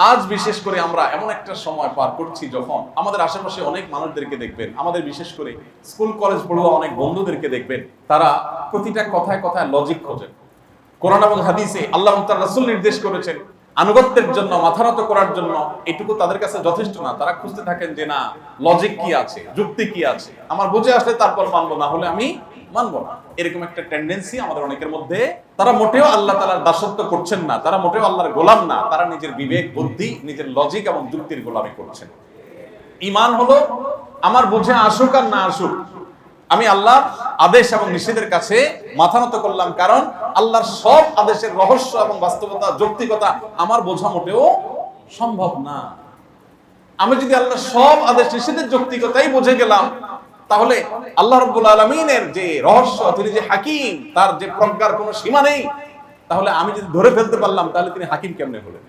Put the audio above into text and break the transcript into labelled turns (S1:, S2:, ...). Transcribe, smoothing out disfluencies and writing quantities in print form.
S1: আজ বিশেষ করে আমরা এমন একটা সময় পার করছি যখন আমাদের আশেপাশে অনেক মানুষদেরকে দেখবেন, আমাদের বিশেষ করে স্কুল কলেজ পড়ুয়া অনেক বন্ধুদেরকে দেখবেন, তারা প্রতিটা কথায় কথায় লজিক খোঁজেন। কোরআন এবং হাদিসে আল্লাহ এবং তার রাসূল নির্দেশ করেছেন আনুগত্যের জন্য, মাথা নত করার জন্য এটুকু তাদের কাছে যথেষ্ট না। তারা খুঁজতে থাকেন যে না, লজিক কি আছে, যুক্তি কি আছে, আমার বুঝে আসলে তারপর মানবো, না হলে আমি মানবো না। এরকম একটা টেন্ডেন্সি আমাদের অনেকের মধ্যে। তারা মোটেও আল্লাহ তাআলার দাসত্ব করছেন না, তারা মোটেও আল্লাহর গোলাম না, তারা নিজের বিবেক বুদ্ধি, নিজের লজিক এবং যুক্তির গোলামি করছেন। ঈমান হলো আমার বুঝে আসুক আর না আসুক, আমি আল্লাহর আদেশ এবং নিষেধের কাছে মাথা নত করলাম, কারণ আল্লাহর সব আদেশের রহস্য এবং বাস্তবতা, যৌক্তিকতা আমার বোঝা মোটেও সম্ভব না। আমি যদি আল্লাহর সব আদেশ নিষেধের যৌক্তিকতাই বুঝে গেলাম, তাহলে আল্লাহ রাব্বুল আলামিনের যে রহস্য, তিনি যে হাকিম, তার যে প্রজ্ঞার কোনো সীমা নেই, তাহলে আমি যদি ধরে ফেলতে পারলাম, তাহলে তিনি হাকিম কেমনে হলেন?